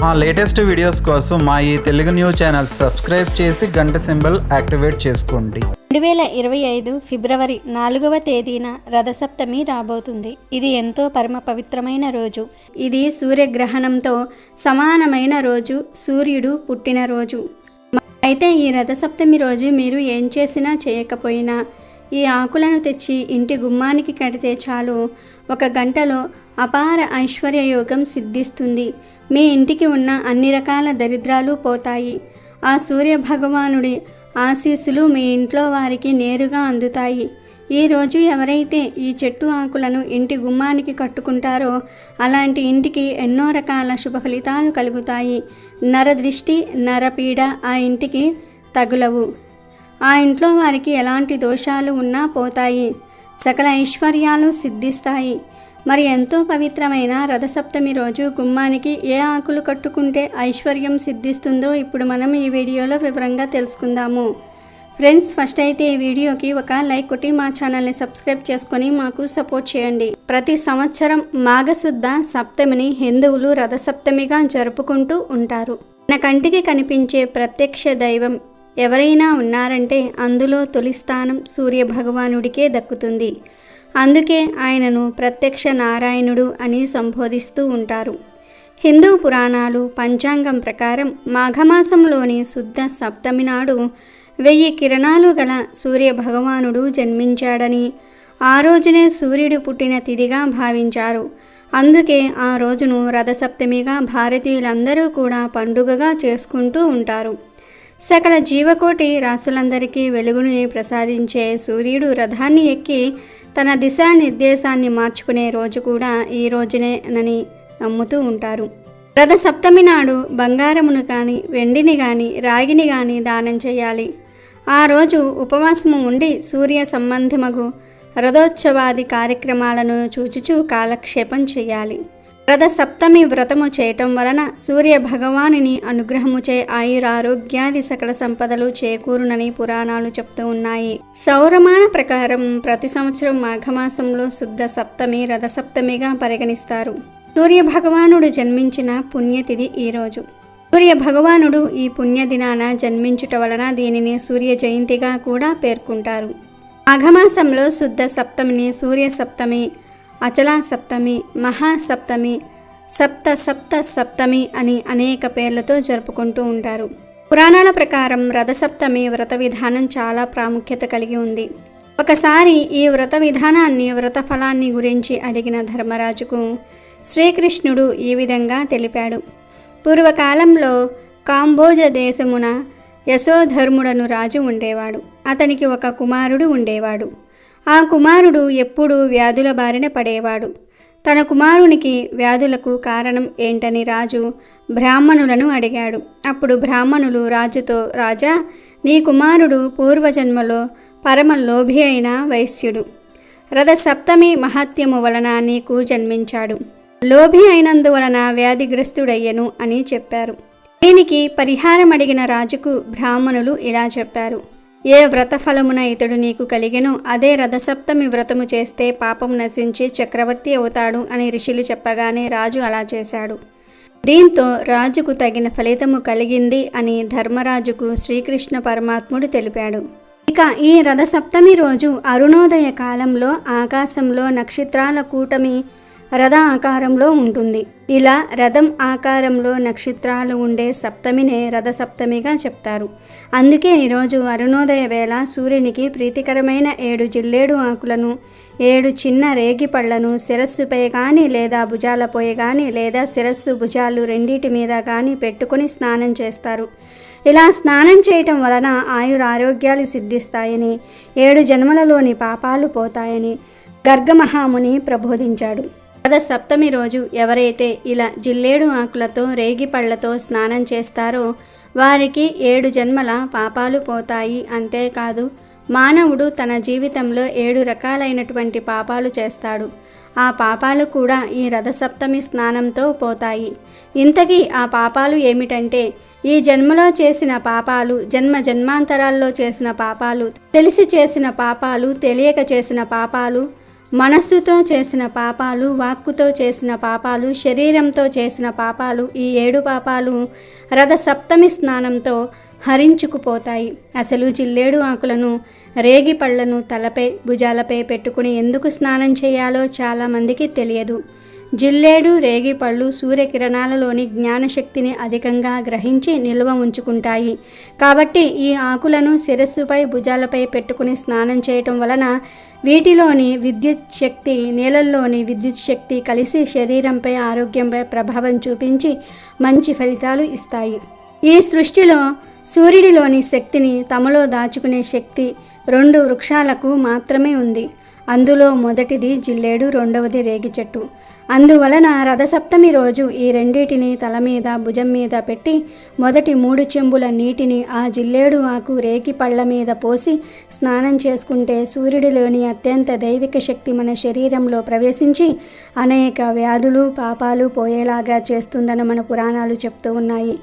మా latest videos కోసం మా ఈ తెలుగు న్యూస్ ఛానల్ సబ్స్క్రైబ్ చేసి గంట సింబల్ యాక్టివేట్ చేసుకోండి. 2025 ఫిబ్రవరి 4వ తేదీన రథసప్తమి రాబోతుంది. ఇది ఎంతో పరమ పవిత్రమైన రోజు. ఇది సూర్యగ్రహణంతో సమానమైన రోజు, సూర్యుడు పుట్టినరోజు. అయితే ఈ రథసప్తమి రోజు మీరు ఏం చేసినా చేయకపోయినా ఈ ఆకులను తెచ్చి ఇంటి గుమ్మానికి కడితే చాలు, 1 గంటలో అపార ఐశ్వర్య యోగం సిద్ధిస్తుంది. మీ ఇంటికి ఉన్న అన్ని రకాల దరిద్రాలు పోతాయి. ఆ సూర్య భగవానుడి ఆశీస్సులు మీ ఇంట్లో వారికి నేరుగా అందుతాయి. ఈరోజు ఎవరైతే ఈ చెట్టు ఆకులను ఇంటి గుమ్మానికి కట్టుకుంటారో అలాంటి ఇంటికి ఎన్నో రకాల శుభ ఫలితాలు కలుగుతాయి. నరదృష్టి, నరపీడ ఆ ఇంటికి తగులవు. ఆ ఇంట్లో వారికి ఎలాంటి దోషాలు ఉన్నా పోతాయి. సకల ఐశ్వర్యాలు సిద్ధిస్తాయి. మరి ఎంతో పవిత్రమైన రథసప్తమి రోజు గుమ్మానికి ఏ ఆకులు కట్టుకుంటే ఐశ్వర్యం సిద్ధిస్తుందో ఇప్పుడు మనం ఈ వీడియోలో వివరంగా తెలుసుకుందాము. ఫ్రెండ్స్, ఫస్ట్ అయితే ఈ వీడియోకి ఒక లైక్ కొట్టి మా ఛానల్ని సబ్స్క్రైబ్ చేసుకొని మాకు సపోర్ట్ చేయండి. ప్రతి సంవత్సరం మాఘశుద్ధ సప్తమిని హిందువులు రథసప్తమిగా జరుపుకుంటూ ఉంటారు. మన కంటికి కనిపించే ప్రత్యక్ష దైవం ఎవరైనా ఉన్నారంటే అందులో తొలి స్థానం సూర్య భగవానుడికే దక్కుతుంది. అందుకే ఆయనను ప్రత్యక్ష నారాయణుడు అని సంబోధిస్తూ ఉంటారు. హిందూ పురాణాలు, పంచాంగం ప్రకారం మాఘమాసంలోని శుద్ధ సప్తమి నాడు 1000 కిరణాలు గల సూర్య భగవానుడు జన్మించాడని, ఆ రోజునే సూర్యుడు పుట్టిన తిథిగా భావించారు. అందుకే ఆ రోజును రథసప్తమిగా భారతీయులందరూ కూడా పండుగగా చేసుకుంటూ ఉంటారు. సకల జీవకోటి రాసులందరికీ వెలుగుని ప్రసాదించే సూర్యుడు రథాన్ని ఎక్కి తన దిశానిర్దేశాన్ని మార్చుకునే రోజు కూడా ఈ రోజునేనని నమ్ముతూ ఉంటారు. రథసప్తమి నాడు బంగారమును కానీ, వెండిని కానీ, రాగిని కానీ దానం చేయాలి. ఆ రోజు ఉపవాసము ఉండి సూర్య సంబంధమగు రథోత్సవాది కార్యక్రమాలను చూచుచూ కాలక్షేపం చేయాలి. రథసప్తమి వ్రతము చేయటం వలన సూర్య భగవానుని అనుగ్రహముచే ఆయురారోగ్యాది సకల సంపదలు చేకూరునని పురాణాలు చెప్తూ ఉన్నాయి. సౌరమాన ప్రకారం ప్రతి సంవత్సరం మాఘమాసంలో శుద్ధ సప్తమి రథసప్తమిగా పరిగణిస్తారు. సూర్య భగవానుడు జన్మించిన పుణ్యతిథి ఈరోజు. సూర్య భగవానుడు ఈ పుణ్యదినాన జన్మించుట వలన దీనిని సూర్య జయంతిగా కూడా పేర్కొంటారు. మాఘమాసంలో శుద్ధ సప్తమిని సూర్య సప్తమి, అచలా సప్తమి, మహాసప్తమి, సప్తమి అని అనేక పేర్లతో జరుపుకుంటూ ఉంటారు. పురాణాల ప్రకారం రథసప్తమి వ్రత విధానం చాలా ప్రాముఖ్యత కలిగి ఉంది. ఒకసారి ఈ వ్రత విధానాన్ని, వ్రత ఫలాన్ని గురించి అడిగిన ధర్మరాజుకు శ్రీకృష్ణుడు ఈ విధంగా తెలిపాడు. పూర్వకాలంలో కాంబోజ దేశమున యశోధర్ముడను రాజు ఉండేవాడు. అతనికి ఒక కుమారుడు ఉండేవాడు. ఆ కుమారుడు ఎప్పుడూ వ్యాధుల బారిన పడేవాడు. తన కుమారునికి వ్యాధులకు కారణం ఏంటని రాజు బ్రాహ్మణులను అడిగాడు. అప్పుడు బ్రాహ్మణులు రాజుతో, రాజా, నీ కుమారుడు పూర్వజన్మలో పరమ లోభి అయిన వైశ్యుడు. రథసప్తమి మహాత్యము వలన నీకు జన్మించాడు. లోభి అయినందువలన వ్యాధిగ్రస్తుడయ్యను అని చెప్పారు. దీనికి పరిహారం అడిగిన రాజుకు బ్రాహ్మణులు ఇలా చెప్పారు. ఏ వ్రతఫలమున ఇతడు నీకు కలిగెనో అదే రథసప్తమి వ్రతము చేస్తే పాపం నశించి చక్రవర్తి అవుతాడు అని ఋషులు చెప్పగానే రాజు అలా చేశాడు. దీంతో రాజుకు తగిన ఫలితము కలిగింది అని ధర్మరాజుకు శ్రీకృష్ణ పరమాత్ముడు తెలిపాడు. ఇక ఈ రథసప్తమి రోజు అరుణోదయ కాలంలో ఆకాశంలో నక్షత్రాల కూటమి రథ ఆకారంలో ఉంటుంది. ఇలా రథం ఆకారంలో నక్షత్రాలు ఉండే సప్తమినే రథసప్తమిగా చెప్తారు. అందుకే ఈరోజు అరుణోదయ వేళ సూర్యునికి ప్రీతికరమైన 7 జిల్లేడు ఆకులను, 7 చిన్న రేగి పళ్లను శిరస్సుపై కానీ లేదా భుజాలపై కానీ లేదా శిరస్సు భుజాలు రెండిటి మీద కానీ పెట్టుకొని స్నానం చేస్తారు. ఇలా స్నానం చేయటం వలన ఆయురారోగ్యాలు సిద్ధిస్తాయని, 7 జన్మలలోని పాపాలు పోతాయని గర్గమహాముని ప్రబోధించాడు. రథసప్తమి రోజు ఎవరైతే ఇలా జిల్లేడు ఆకులతో, రేగి పళ్లతో స్నానం చేస్తారో వారికి 7 జన్మల పాపాలు పోతాయి. అంతేకాదు, మానవుడు తన జీవితంలో 7 రకాలైనటువంటి పాపాలు చేస్తాడు. ఆ పాపాలు కూడా ఈ రథసప్తమి స్నానంతో పోతాయి. ఇంతకీ ఆ పాపాలు ఏమిటంటే, ఈ జన్మలో చేసిన పాపాలు, జన్మాంతరాల్లో చేసిన పాపాలు, తెలిసి చేసిన పాపాలు, తెలియక చేసిన పాపాలు, మనస్సుతో చేసిన పాపాలు, వాక్కుతో చేసిన పాపాలు, శరీరంతో చేసిన పాపాలు, ఈ 7 పాపాలు రథసప్తమి స్నానంతో హరించుకుపోతాయి. అసలు జిల్లేడు ఆకులను, రేగి పళ్లను తలపై, భుజాలపై పెట్టుకుని ఎందుకు స్నానం చేయాలో చాలామందికి తెలియదు. జిల్లేడు, రేగి పళ్ళు సూర్యకిరణాలలోని జ్ఞానశక్తిని అధికంగా గ్రహించి నిల్వ ఉంచుకుంటాయి. కాబట్టి ఈ ఆకులను శిరస్సుపై, భుజాలపై పెట్టుకుని స్నానం చేయటం వలన వీటిలోని విద్యుత్ శక్తి, నీళ్ళల్లోని విద్యుత్ శక్తి కలిసి శరీరంపై, ఆరోగ్యంపై ప్రభావం చూపించి మంచి ఫలితాలు ఇస్తాయి. ఈ సృష్టిలో సూర్యుడిలోని శక్తిని తమలో దాచుకునే శక్తి 2 వృక్షాలకు మాత్రమే ఉంది. అందులో మొదటిది జిల్లేడు, రెండవది రేగి చెట్టు. అందువలన రథసప్తమి రోజు ఈ రెండింటిని తల మీద, భుజం మీద పెట్టి మొదటి 3 చెంబుల నీటిని ఆ జిల్లేడు ఆకు, రేగి పళ్ళ మీద పోసి స్నానం చేసుకుంటే సూర్యుడిలోని అత్యంత దైవిక శక్తి మన శరీరంలో ప్రవేశించి అనేక వ్యాధులు, పాపాలు పోయేలాగా చేస్తుందని మన పురాణాలు చెప్తూ ఉన్నాయి.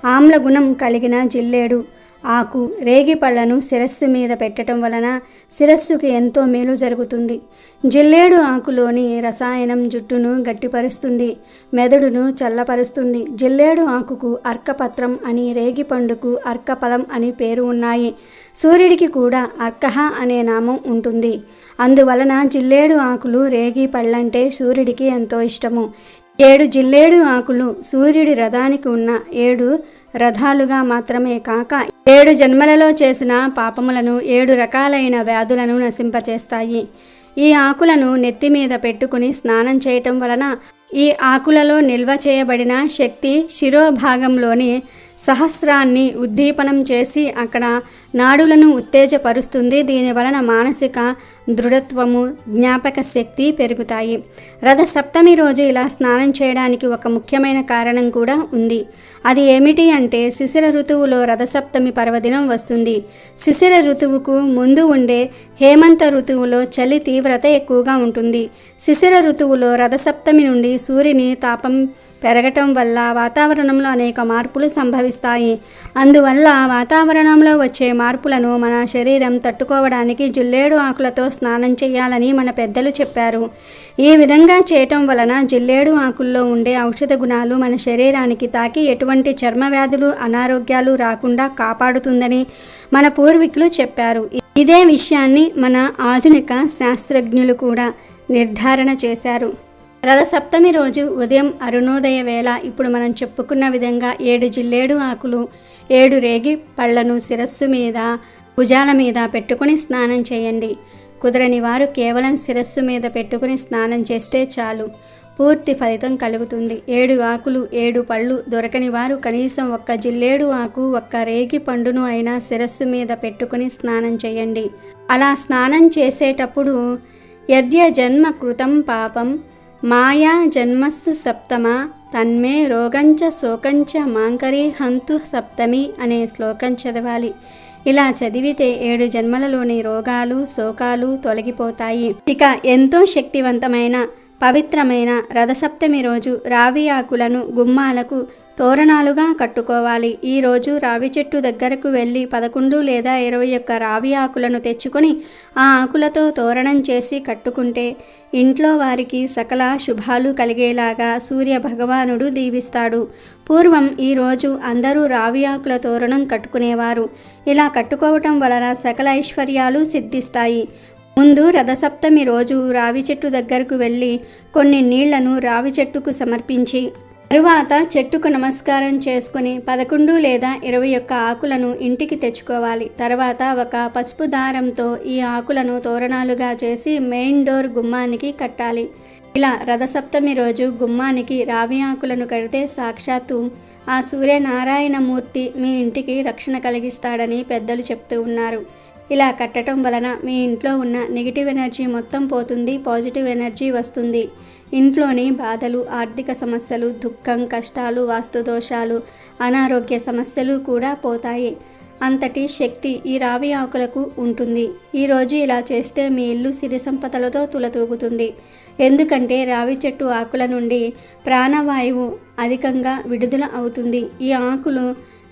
ఆమ్ల గుణం కలిగిన జిల్లేడు ఆకు, రేగి పళ్ళను శిరస్సు మీద పెట్టడం వలన శిరస్సుకి ఎంతో మేలు జరుగుతుంది. జిల్లేడు ఆకులోని రసాయనం జుట్టును గట్టిపరుస్తుంది, మెదడును చల్లపరుస్తుంది. జిల్లేడు ఆకుకు అర్కపత్రం అని, రేగి పండుకు అర్కఫలం అని పేరు ఉన్నాయి. సూర్యుడికి కూడా అర్కహ అనే నామం ఉంటుంది. అందువలన జిల్లేడు ఆకులు, రేగి పళ్ళంటే సూర్యుడికి ఎంతో ఇష్టము. 7 జిల్లేడు ఆకులు సూర్యుడి రథానికి ఉన్న 7 రథాలుగా మాత్రమే కాక 7 జన్మలలో చేసిన పాపములను, 7 రకాలైన వ్యాధులను నశింపచేస్తాయి. ఈ ఆకులను నెత్తి మీద పెట్టుకుని స్నానం చేయటం వలన ఈ ఆకులలో నిల్వ చేయబడిన శక్తి శిరోభాగంలోని సహస్రాన్ని ఉద్దీపనం చేసి అక్కడ నాడులను ఉత్తేజపరుస్తుంది. దీని వలన మానసిక దృఢత్వము, జ్ఞాపక శక్తి పెరుగుతాయి. రథసప్తమి రోజు ఇలా స్నానం చేయడానికి ఒక ముఖ్యమైన కారణం కూడా ఉంది. అది ఏమిటి అంటే శిశిర ఋతువులో రథసప్తమి పర్వదినం వస్తుంది. శిశిర ఋతువుకు ముందు ఉండే హేమంత ఋతువులో చలి తీవ్రత ఎక్కువగా ఉంటుంది. శిశిర ఋతువులో రథసప్తమి నుండి సూర్యుని తాపం పెరగటం వల్ల వాతావరణంలో అనేక మార్పులు సంభవిస్తాయి. అందువల్ల వాతావరణంలో వచ్చే మార్పులను మన శరీరం తట్టుకోవడానికి జిల్లేడు ఆకులతో స్నానం చేయాలని మన పెద్దలు చెప్పారు. ఈ విధంగా చేయటం వలన జిల్లేడు ఆకుల్లో ఉండే ఔషధ గుణాలు మన శరీరానికి తాకి ఎటువంటి చర్మ వ్యాధులు, అనారోగ్యాలు రాకుండా కాపాడుతుందని మన పూర్వీకులు చెప్పారు. ఇదే విషయాన్ని మన ఆధునిక శాస్త్రజ్ఞులు కూడా నిర్ధారణ చేశారు. రథసప్తమి రోజు ఉదయం అరుణోదయ వేళ ఇప్పుడు మనం చెప్పుకున్న విధంగా 7 జిల్లేడు ఆకులు, 7 రేగి పళ్ళను శిరస్సు మీద, భుజాల మీద పెట్టుకుని స్నానం చేయండి. కుదరని వారు కేవలం శిరస్సు మీద పెట్టుకుని స్నానం చేస్తే చాలు, పూర్తి ఫలితం కలుగుతుంది. 7 ఆకులు, 7 పళ్ళు దొరకని వారు కనీసం 1 జిల్లేడు ఆకు, 1 రేగి పండును అయినా శిరస్సు మీద పెట్టుకుని స్నానం చేయండి. అలా స్నానం చేసేటప్పుడు యద్య జన్మ కృతం పాపం మాయా జన్మస్సు సప్తమ తన్మే రోగంచ శోకంచ మాంకరీ హంతు సప్తమి అనే శ్లోకం చదవాలి. ఇలా చదివితే 7 జన్మలలోని రోగాలు, శోకాలు తొలగిపోతాయి. ఇక ఎంతో శక్తివంతమైన పవిత్రమైన రథసప్తమి రోజు రావి ఆకులను గుమ్మాలకు తోరణాలుగా కట్టుకోవాలి. ఈరోజు రావి చెట్టు దగ్గరకు వెళ్ళి 11 లేదా 21 రావి ఆకులను తెచ్చుకొని ఆ ఆకులతో తోరణం చేసి కట్టుకుంటే ఇంట్లో వారికి సకల శుభాలు కలిగేలాగా సూర్య భగవానుడు దీవిస్తాడు. పూర్వం ఈరోజు అందరూ రావి ఆకుల తోరణం కట్టుకునేవారు. ఇలా కట్టుకోవటం వలన సకల ఐశ్వర్యాలు సిద్ధిస్తాయి. ముందు రథసప్తమి రోజు రావి చెట్టు దగ్గరకు వెళ్ళి కొన్ని నీళ్లను రావి చెట్టుకు సమర్పించి తరువాత చెట్టుకు నమస్కారం చేసుకుని 11 లేదా 21 ఆకులను ఇంటికి తెచ్చుకోవాలి. తర్వాత ఒక పసుపు దారంతో ఈ ఆకులను తోరణాలుగా చేసి మెయిన్ డోర్ గుమ్మానికి కట్టాలి. ఇలా రథసప్తమి రోజు గుమ్మానికి రావి ఆకులను కడితే సాక్షాత్తు ఆ సూర్యనారాయణమూర్తి మీ ఇంటికి రక్షణ కలిగిస్తాడని పెద్దలు చెప్తూ ఉన్నారు. ఇలా కట్టడం వలన మీ ఇంట్లో ఉన్న నెగిటివ్ ఎనర్జీ మొత్తం పోతుంది, పాజిటివ్ ఎనర్జీ వస్తుంది. ఇంట్లోని బాధలు, ఆర్థిక సమస్యలు, దుఃఖం, కష్టాలు, వాస్తుదోషాలు, అనారోగ్య సమస్యలు కూడా పోతాయి. అంతటి శక్తి ఈ రావి ఆకులకు ఉంటుంది. ఈరోజు ఇలా చేస్తే మీ ఇల్లు సిరి సంపదలతో తులతూగుతుంది. ఎందుకంటే రావి చెట్టు ఆకుల నుండి ప్రాణవాయువు అధికంగా విడుదల అవుతుంది. ఈ ఆకులు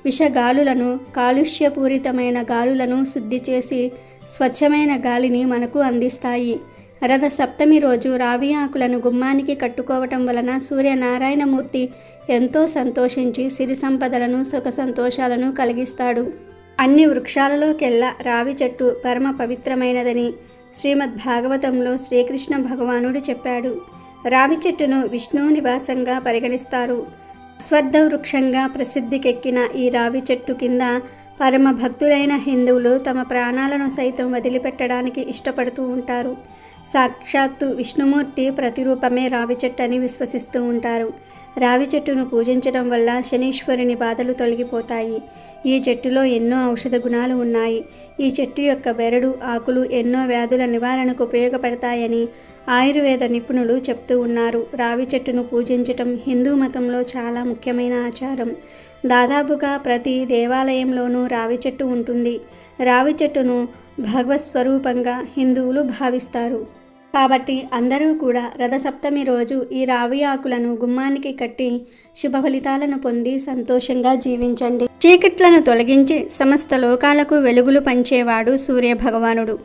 విషగాలులను, కాలుష్యపూరితమైన గాలులను శుద్ధి చేసి స్వచ్ఛమైన గాలిని మనకు అందిస్తాయి. రథ సప్తమి రోజు రావి ఆకులను గుమ్మానికి కట్టుకోవటం వలన సూర్యనారాయణమూర్తి ఎంతో సంతోషించి సిరి సంపదలను సుఖ సంతోషాలను కలిగిస్తాడు. అన్ని వృక్షాలలోకెల్లా రావి చెట్టు పరమ పవిత్రమైనదని శ్రీమద్ భాగవతంలో శ్రీకృష్ణ భగవానుడు చెప్పాడు. రావి చెట్టును విష్ణువు నివాసంగా పరిగణిస్తారు. స్వర్ధ వృక్షంగా ప్రసిద్ధికెక్కిన ఈ రావి చెట్టు కింద పరమ భక్తులైన హిందువులు తమ ప్రాణాలను సైతం వదిలిపెట్టడానికి ఇష్టపడుతూ ఉంటారు. సాక్షాత్తు విష్ణుమూర్తి ప్రతిరూపమే రావి చెట్టు అని విశ్వసిస్తూ ఉంటారు. రావి చెట్టును పూజించడం వల్ల శనీశ్వరుని బాధలు తొలగిపోతాయి. ఈ చెట్టులో ఎన్నో ఔషధ గుణాలు ఉన్నాయి. ఈ చెట్టు యొక్క బెరడు ఆకులు ఎన్నో వ్యాధుల నివారణకు ఉపయోగపడతాయని ఆయుర్వేద నిపుణులు చెప్తూ ఉన్నారు. రావి చెట్టును పూజించటం హిందూ మతంలో చాలా ముఖ్యమైన ఆచారం. దాదాపుగా ప్రతి దేవాలయంలోనూ రావి చెట్టు ఉంటుంది. రావి చెట్టును భగవత్ స్వరూపంగా హిందువులు భావిస్తారు. కాబట్టి అందరూ కూడా రథసప్తమి రోజు ఈ రావి ఆకులను గుమ్మానికి కట్టి శుభ ఫలితాలను పొంది సంతోషంగా జీవించండి. చీకట్లను తొలగించి సమస్త లోకాలకు వెలుగులు పంచేవాడు సూర్య భగవానుడు.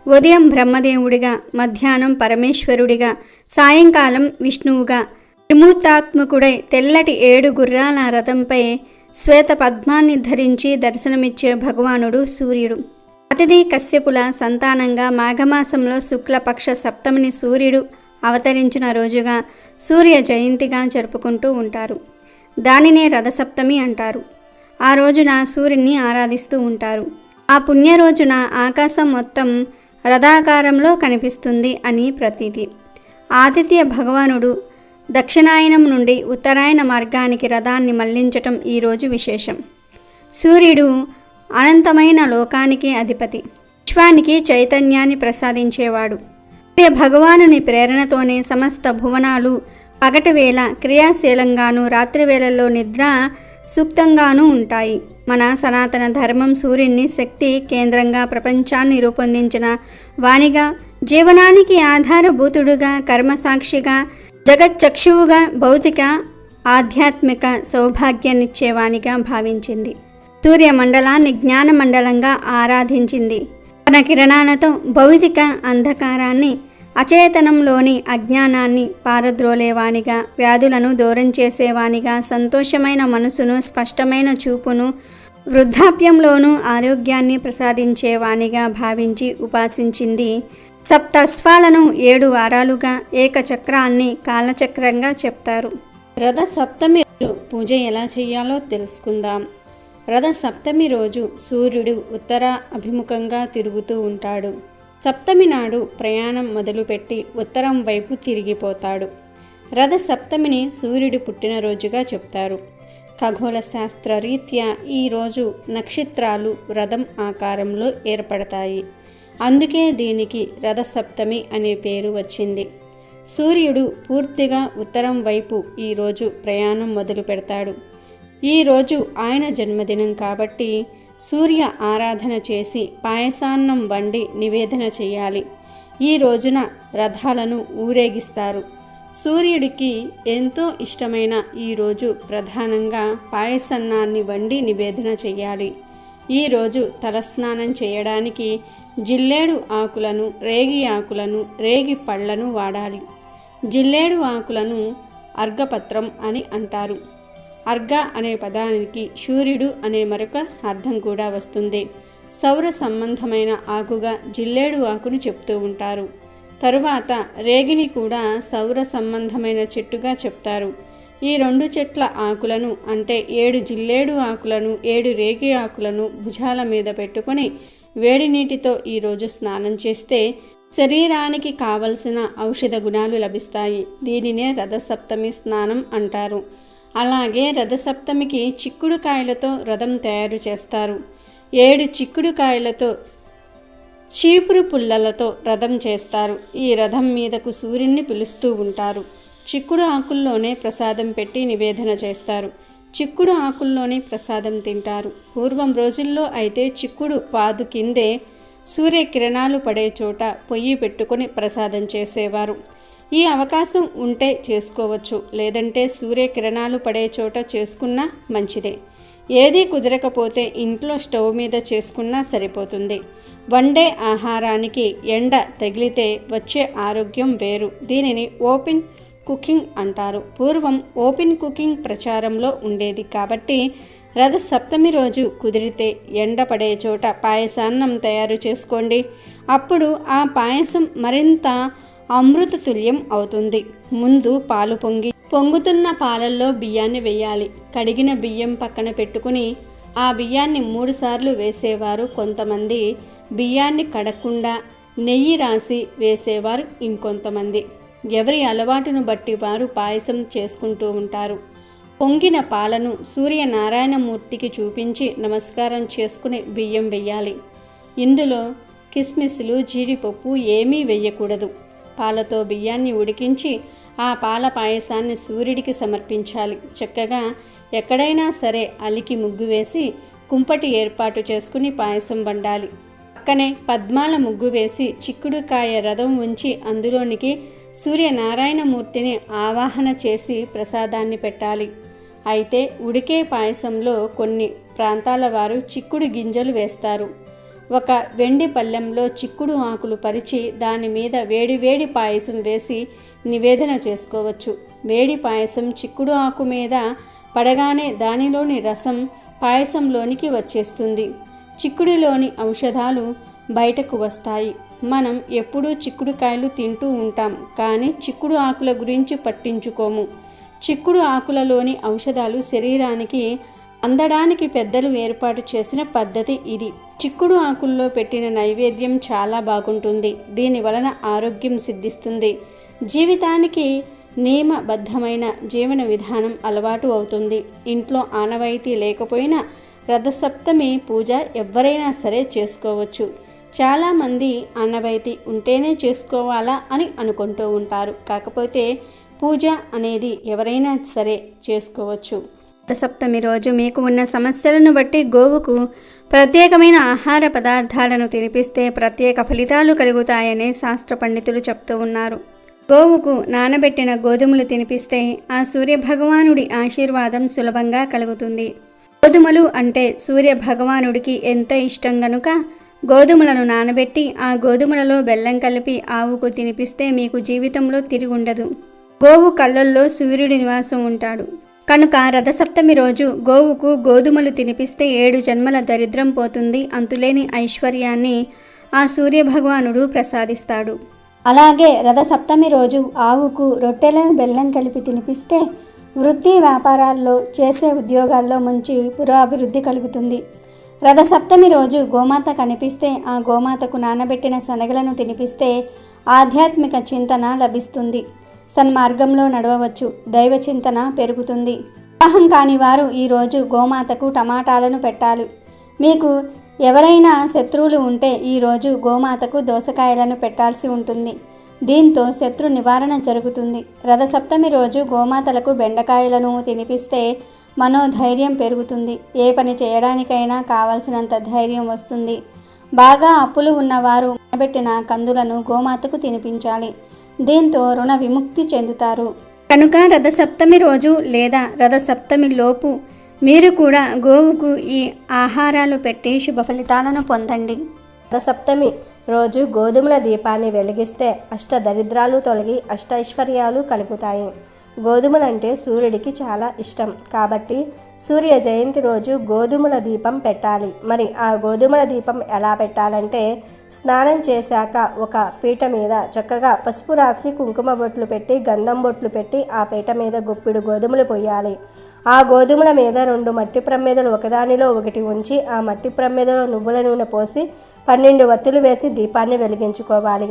ఉదయం బ్రహ్మదేవుడిగా, మధ్యాహ్నం పరమేశ్వరుడిగా, సాయంకాలం విష్ణువుగా త్రిమూర్తాత్మకుడై తెల్లటి 7 గుర్రాల రథంపై శ్వేత పద్మాన్ని ధరించి దర్శనమిచ్చే భగవానుడు సూర్యుడు. అతిథి కశ్యపుల సంతానంగా మాఘమాసంలో శుక్లపక్ష సప్తమిని సూర్యుడు అవతరించిన రోజుగా సూర్య జయంతిగా జరుపుకుంటూ ఉంటారు. దానినే రథసప్తమి అంటారు. ఆ రోజున సూర్యుని ఆరాధిస్తూ ఉంటారు. ఆ పుణ్య రోజున ఆకాశం మొత్తం రథాకారంలో కనిపిస్తుంది అని ప్రతీతి. ఆదిత్య భగవానుడు దక్షిణాయనం నుండి ఉత్తరాయణ మార్గానికి రథాన్ని మళ్లించటం ఈరోజు విశేషం. సూర్యుడు అనంతమైన లోకానికి అధిపతి, విశ్వానికి చైతన్యాన్ని ప్రసాదించేవాడు. సూర్య భగవానుని ప్రేరణతోనే సమస్త భువనాలు పగటి వేళ క్రియాశీలంగాను, రాత్రి వేళల్లో నిద్ర సూక్తంగానూ ఉంటాయి. మన సనాతన ధర్మం సూర్యుని శక్తి కేంద్రంగా ప్రపంచాన్ని రూపొందించిన వాణిగా, జీవనానికి ఆధారభూతుడుగా, కర్మసాక్షిగా, జగచ్చక్షువుగా, భౌతిక ఆధ్యాత్మిక సౌభాగ్యాన్నిచ్చేవానిగా భావించింది. సూర్యమండలాన్ని జ్ఞానమండలంగా ఆరాధించింది. తన కిరణాలతో భౌతిక అంధకారాన్ని, అచేతనంలోని అజ్ఞానాన్ని పారద్రోలేవానిగా, వ్యాధులను దూరం చేసేవానిగా, సంతోషమైన మనసును, స్పష్టమైన చూపును, వృద్ధాప్యంలోనూ ఆరోగ్యాన్ని ప్రసాదించేవానిగా భావించి ఉపాసించింది. సప్తస్వాలను 7 వారాలుగా ఏకచక్రాన్ని కాలచక్రంగా చెప్తారు. రథ సప్తమి పూజ ఎలా చేయాలో తెలుసుకుందాం. రథ సప్తమి రోజు సూర్యుడు ఉత్తర అభిముఖంగా తిరుగుతూ ఉంటాడు. సప్తమి నాడు ప్రయాణం మొదలుపెట్టి ఉత్తరం వైపు తిరిగిపోతాడు. రథ సప్తమిని సూర్యుడు పుట్టినరోజుగా చెప్తారు. ఖగోళ శాస్త్ర రీత్యా ఈరోజు నక్షత్రాలు రథం ఆకారంలో ఏర్పడతాయి. అందుకే దీనికి రథసప్తమి అనే పేరు వచ్చింది. సూర్యుడు పూర్తిగా ఉత్తరం వైపు ఈరోజు ప్రయాణం మొదలు పెడతాడు. ఈరోజు ఆయన జన్మదినం కాబట్టి సూర్య ఆరాధన చేసి పాయసాన్నం వండి నివేదన చేయాలి. ఈ రోజున రథాలను ఊరేగిస్తారు. సూర్యుడికి ఎంతో ఇష్టమైన ఈరోజు ప్రధానంగా పాయసన్నాన్ని వండి నివేదన చేయాలి. ఈరోజు తలస్నానం చేయడానికి జిల్లేడు ఆకులను, రేగి ఆకులను, రేగి పళ్లను వాడాలి. జిల్లేడు ఆకులను అర్ఘపత్రం అని అంటారు. అర్ఘ అనే పదానికి సూర్యుడు అనే మరొక అర్థం కూడా వస్తుంది. సౌర సంబంధమైన ఆకుగా జిల్లేడు ఆకును చెప్తూ ఉంటారు. తరువాత రేగిని కూడా సౌర సంబంధమైన చెట్టుగా చెప్తారు. ఈ 2 చెట్ల ఆకులను అంటే 7 జిల్లేడు ఆకులను, 7 రేగి ఆకులను భుజాల మీద పెట్టుకొని వేడి నీటితో ఈరోజు స్నానం చేస్తే శరీరానికి కావలసిన ఔషధ గుణాలు లభిస్తాయి. దీనినే రథసప్తమి స్నానం అంటారు. అలాగే రథసప్తమికి చిక్కుడుకాయలతో రథం తయారు చేస్తారు. 7 చిక్కుడుకాయలతో, చీపురు పుల్లలతో రథం చేస్తారు. ఈ రథం మీదకు సూర్యుడిని పిలుస్తూ ఉంటారు. చిక్కుడు ఆకుల్లోనే ప్రసాదం పెట్టి నివేదన చేస్తారు. చిక్కుడు ఆకుల్లోనే ప్రసాదం తింటారు. పూర్వం రోజుల్లో అయితే చిక్కుడు పాదు కిందే సూర్యకిరణాలు పడే చోట పొయ్యి పెట్టుకొని ప్రసాదం చేసేవారు. ఈ అవకాశం ఉంటే చేసుకోవచ్చు, లేదంటే సూర్యకిరణాలు పడే చోట చేసుకున్నా మంచిదే. ఏదీ కుదరకపోతే ఇంట్లో స్టవ్ మీద చేసుకున్నా సరిపోతుంది. వండే ఆహారానికి ఎండ తగిలితే వచ్చే ఆరోగ్యం వేరు. దీనిని ఓపెన్ కుకింగ్ అంటారు. పూర్వం ఓపెన్ కుకింగ్ ప్రచారంలో ఉండేది కాబట్టి రథసప్తమి రోజు కుదిరితే ఎండ పడే చోట పాయసాన్నం తయారు చేసుకోండి. అప్పుడు ఆ పాయసం మరింత అమృతతుల్యం అవుతుంది. ముందు పాలు పొంగుతున్న పాలల్లో బియ్యాన్ని వేయాలి. కడిగిన బియ్యం పక్కన పెట్టుకుని ఆ బియ్యాన్ని 3 సార్లు వేసేవారు కొంతమంది, బియ్యాన్ని కడగకుండా నెయ్యి రాసి వేసేవారు ఇంకొంతమంది. ఎవరి అలవాటును బట్టి వారు పాయసం చేసుకుంటూ ఉంటారు. పొంగిన పాలను సూర్యనారాయణమూర్తికి చూపించి నమస్కారం చేసుకుని బియ్యం వెయ్యాలి. ఇందులో కిస్మిస్లు, జీడిపప్పు ఏమీ వెయ్యకూడదు. పాలతో బియ్యాన్ని ఉడికించి ఆ పాల పాయసాన్ని సూర్యుడికి సమర్పించాలి. చక్కగా ఎక్కడైనా సరే అలికి ముగ్గు వేసి కుంపటి ఏర్పాటు చేసుకుని పాయసం వండాలి. పక్కనే పద్మాల ముగ్గు వేసి చిక్కుడుకాయ రథం ఉంచి అందులోనికి సూర్యనారాయణమూర్తిని ఆవాహన చేసి ప్రసాదాన్ని పెట్టాలి. అయితే ఉడికే పాయసంలో కొన్ని ప్రాంతాల వారు చిక్కుడు గింజలు వేస్తారు. ఒక వెండి పళ్ళెంలో చిక్కుడు ఆకులు పరిచి దాని మీద వేడివేడి పాయసం వేసి నివేదన చేసుకోవచ్చు. వేడి పాయసం చిక్కుడు ఆకు మీద పడగానే దానిలోని రసం పాయసంలోనికి వచ్చేస్తుంది. చిక్కుడులోని ఔషధాలు బయటకు వస్తాయి. మనం ఎప్పుడూ చిక్కుడుకాయలు తింటూ ఉంటాం, కానీ చిక్కుడు ఆకుల గురించి పట్టించుకోము. చిక్కుడు ఆకులలోని ఔషధాలు శరీరానికి అందడానికి పెద్దలు ఏర్పాటు చేసిన పద్ధతి ఇది. చిక్కుడు ఆకుల్లో పెట్టిన నైవేద్యం చాలా బాగుంటుంది. దీని వలన ఆరోగ్యం సిద్ధిస్తుంది. జీవితానికి నియమబద్ధమైన జీవన విధానం అలవాటు అవుతుంది. ఇంట్లో ఆనవాయితీ లేకపోయినా రథసప్తమి పూజ ఎవరైనా సరే చేసుకోవచ్చు. చాలామంది ఆనవాయితీ ఉంటేనే చేసుకోవాలా అని అనుకుంటూ ఉంటారు. కాకపోతే పూజ అనేది ఎవరైనా సరే చేసుకోవచ్చు. రథసప్తమి రోజు మీకు ఉన్న సమస్యలను బట్టి గోవుకు ప్రత్యేకమైన ఆహార పదార్థాలను తినిపిస్తే ప్రత్యేక ఫలితాలు కలుగుతాయని శాస్త్ర పండితులు చెప్తూ ఉన్నారు. గోవుకు నానబెట్టిన గోధుమలు తినిపిస్తే ఆ సూర్యభగవానుడి ఆశీర్వాదం సులభంగా కలుగుతుంది. గోధుమలు అంటే సూర్యభగవానుడికి ఎంత ఇష్టం గనుక గోధుమలను నానబెట్టి ఆ గోధుమలలో బెల్లం కలిపి ఆవుకు తినిపిస్తే మీకు జీవితంలో తిరుగుండదు. గోవు కళ్ళల్లో సూర్యుడి నివాసం ఉంటాడు కనుక రథసప్తమి రోజు గోవుకు గోధుమలు తినిపిస్తే 7 జన్మల దరిద్రం పోతుంది. అంతులేని ఐశ్వర్యాన్ని ఆ సూర్యభగవానుడు ప్రసాదిస్తాడు. అలాగే రథసప్తమి రోజు ఆవుకు రొట్టెల బెల్లం కలిపి తినిపిస్తే వృత్తి వ్యాపారాల్లో చేసే ఉద్యోగాల్లో మంచి పురోభివృద్ధి కలుగుతుంది. రథసప్తమి రోజు గోమాత కనిపిస్తే ఆ గోమాతకు నానబెట్టిన శనగలను తినిపిస్తే ఆధ్యాత్మిక చింతన లభిస్తుంది. సన్మార్గంలో నడవవచ్చు. దైవ చింతన పెరుగుతుంది. వివాహం కాని వారు ఈరోజు గోమాతకు టమాటాలను పెట్టాలి. మీకు ఎవరైనా శత్రువులు ఉంటే ఈరోజు గోమాతకు దోసకాయలను పెట్టాల్సి ఉంటుంది. దీంతో శత్రు నివారణ జరుగుతుంది. రథసప్తమి రోజు గోమాతలకు బెండకాయలను తినిపిస్తే మనోధైర్యం పెరుగుతుంది. ఏ పని చేయడానికైనా కావలసినంత ధైర్యం వస్తుంది. బాగా అప్పులు ఉన్నవారు నానబెట్టిన కందులను గోమాతకు తినిపించాలి. దీంతో రుణ విముక్తి చెందుతారు. కనుక రథసప్తమి రోజు లేదా రథసప్తమి లోపు మీరు కూడా గోవుకు ఈ ఆహారాలు పెట్టి శుభ ఫలితాలను పొందండి. రథసప్తమి రోజు గోధుమల దీపాన్ని వెలిగిస్తే అష్టదరిద్రాలు తొలగి అష్టైశ్వర్యాలు కలుగుతాయి. గోధుమలంటే సూర్యుడికి చాలా ఇష్టం కాబట్టి సూర్య జయంతి రోజు గోధుమల దీపం పెట్టాలి. మరి ఆ గోధుమల దీపం ఎలా పెట్టాలంటే స్నానం చేశాక ఒక పీట మీద చక్కగా పసుపు రాసి కుంకుమ బొట్లు పెట్టి గంధం బొట్లు పెట్టి ఆ పీట మీద గుప్పిడు గోధుమలు పొయ్యాలి. ఆ గోధుమల మీద 2 మట్టి ప్రమిదలు ఒకదానిలో ఒకటి ఉంచి ఆ మట్టి ప్రమిదలో నువ్వుల నూనె పోసి 12 వత్తులు వేసి దీపాన్ని వెలిగించుకోవాలి.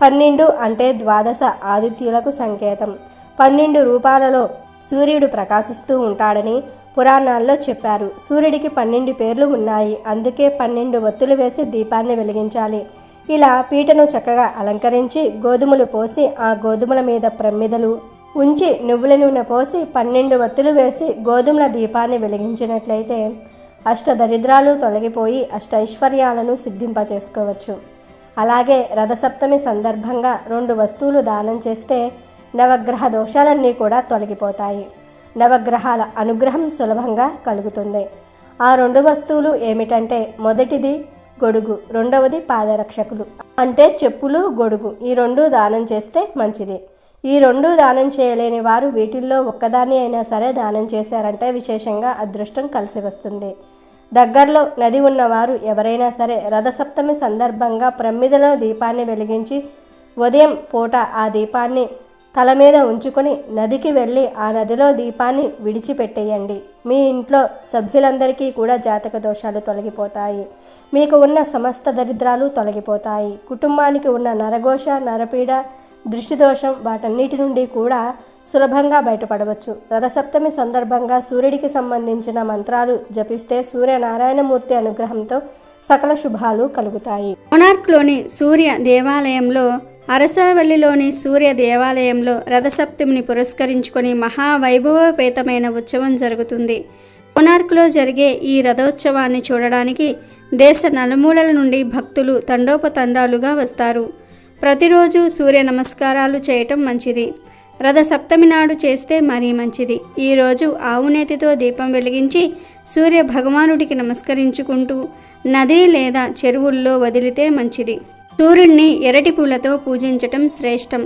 12 అంటే ద్వాదశ ఆదిత్యులకు సంకేతం. 12 రూపాలలో సూర్యుడు ప్రకాశిస్తూ ఉంటాడని పురాణాల్లో చెప్పారు. సూర్యుడికి 12 పేర్లు ఉన్నాయి. అందుకే 12 వత్తులు వేసి దీపాన్ని వెలిగించాలి. ఇలా పీటను చక్కగా అలంకరించి గోధుమలు పోసి ఆ గోధుమల మీద ప్రమిదలు ఉంచి నువ్వుల నూనె పోసి 12 వత్తులు వేసి గోధుమల దీపాన్ని వెలిగించినట్లయితే అష్టదరిద్రాలు తొలగిపోయి అష్టైశ్వర్యాలను సిద్ధింపచేసుకోవచ్చు. అలాగే రథసప్తమి సందర్భంగా 2 వస్తువులు దానం చేస్తే నవగ్రహ దోషాలన్నీ కూడా తొలగిపోతాయి. నవగ్రహాల అనుగ్రహం సులభంగా కలుగుతుంది. ఆ 2 వస్తువులు ఏమిటంటే మొదటిది గొడుగు, రెండవది పాదరక్షకులు అంటే చెప్పులు, గొడుగు. ఈ రెండు దానం చేస్తే మంచిది. ఈ రెండు దానం చేయలేని వారు వీటిల్లో ఒక్కదాన్ని అయినా సరే దానం చేశారంటే విశేషంగా అదృష్టం కలిసి వస్తుంది. దగ్గరలో నది ఉన్నవారు ఎవరైనా సరే రథసప్తమి సందర్భంగా ప్రమిదలో దీపాన్ని వెలిగించి ఉదయం పూట ఆ దీపాన్ని తల మీద ఉంచుకొని నదికి వెళ్ళి ఆ నదిలో దీపాన్ని విడిచిపెట్టేయండి. మీ ఇంట్లో సభ్యులందరికీ కూడా జాతక దోషాలు తొలగిపోతాయి. మీకు ఉన్న సమస్త దరిద్రాలు తొలగిపోతాయి. కుటుంబానికి ఉన్న నరఘోష, నరపీడ, దృష్టిదోషం వాటన్నిటి నుండి కూడా సులభంగా బయటపడవచ్చు. రథసప్తమి సందర్భంగా సూర్యుడికి సంబంధించిన మంత్రాలు జపిస్తే సూర్యనారాయణమూర్తి అనుగ్రహంతో సకల శుభాలు కలుగుతాయి. కోనార్క్లోని సూర్య దేవాలయంలో, అరసవల్లిలోని సూర్య దేవాలయంలో రథసప్తమిని పురస్కరించుకొని మహావైభవపేతమైన ఉత్సవం జరుగుతుంది. కోనార్క్లో జరిగే ఈ రథోత్సవాన్ని చూడడానికి దేశ నలుమూలల నుండి భక్తులు తండోపతండాలుగా వస్తారు. ప్రతిరోజు సూర్య నమస్కారాలు చేయటం మంచిది. రథసప్తమి నాడు చేస్తే మరీ మంచిది. ఈరోజు ఆవునేతితో దీపం వెలిగించి సూర్య భగవానుడికి నమస్కరించుకుంటూ నది లేదా చెరువుల్లో వదిలితే మంచిది. సూర్యుడిని ఎరటి పూలతో పూజించటం శ్రేష్టం.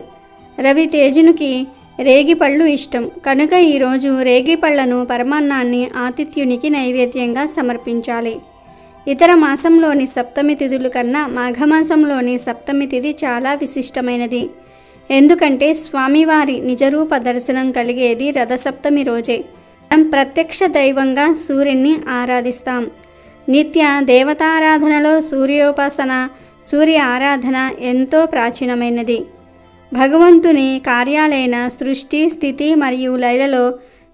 రవితేజునికి రేగిపళ్ళు ఇష్టం కనుక ఈరోజు రేగిపళ్లను పరమాన్నాన్ని ఆతిథ్యునికి నైవేద్యంగా సమర్పించాలి. ఇతర మాసంలోని సప్తమి తిథుల కన్నా మాఘమాసంలోని సప్తమి తిథి చాలా విశిష్టమైనది. ఎందుకంటే స్వామివారి నిజరూప దర్శనం కలిగేది రథసప్తమి రోజే. మనం ప్రత్యక్ష దైవంగా సూర్యుని ఆరాధిస్తాం. నిత్య దేవతారాధనలో సూర్యోపాసన, సూర్య ఆరాధన ఎంతో ప్రాచీనమైనది. భగవంతుని కార్యాలైన సృష్టి, స్థితి మరియు లయలలో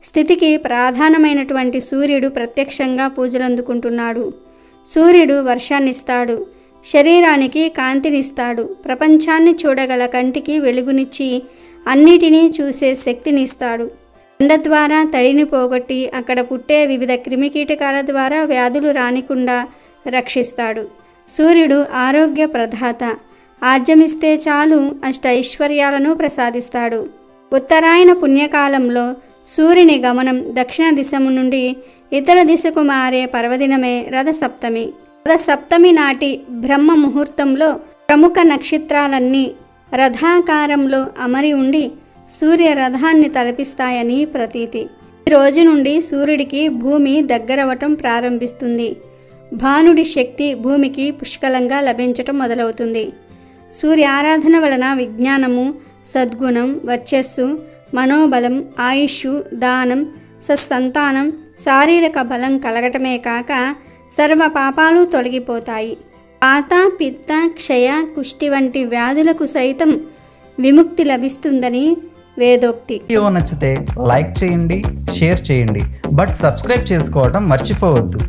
స్థితికి ప్రధానమైనటువంటి సూర్యుడు ప్రత్యక్షంగా పూజలందుకుంటున్నాడు. సూర్యుడు వర్షాన్నిస్తాడు, శరీరానికి కాంతినిస్తాడు, ప్రపంచాన్ని చూడగల కంటికి వెలుగునిచ్చి అన్నిటినీ చూసే శక్తినిస్తాడు. ఎండ ద్వారా తడిని పోగొట్టి అక్కడ పుట్టే వివిధ క్రిమికీటకాల ద్వారా వ్యాధులు రానికుండా రక్షిస్తాడు. సూర్యుడు ఆరోగ్య ప్రదాత. ఆర్జమిస్తే చాలు అష్ట ఐశ్వర్యాలను ప్రసాదిస్తాడు. ఉత్తరాయణ పుణ్యకాలంలో సూర్యుని గమనం దక్షిణ దిశము నుండి ఇతర దిశకు మారే పర్వదినమే రథసప్తమి. రథసప్తమి నాటి బ్రహ్మ ముహూర్తంలో ప్రముఖ నక్షత్రాలన్నీ రథాకారంలో అమరి ఉండి సూర్య రథాన్ని తలపిస్తాయని ప్రతీతి. ఈ రోజు నుండి సూర్యుడికి భూమి దగ్గరవటం ప్రారంభిస్తుంది. భానుడి శక్తి భూమికి పుష్కలంగా లభించటం మొదలవుతుంది. సూర్య ఆరాధన వలన విజ్ఞానము, సద్గుణం, వర్చస్సు, మనోబలం, ఆయుష్, దానం, సత్సంతానం, శారీరక బలం కలగటమే కాక సర్వ పాపాలు తొలగిపోతాయి. వాత, పిత్త, క్షయ, కుష్టి వంటి వ్యాధులకు సైతం విముక్తి లభిస్తుందని వేదోక్తి. వీడియో నచ్చితే లైక్ చేయండి, షేర్ చేయండి, బట్ సబ్స్క్రైబ్ చేసుకోవడం మర్చిపోవద్దు.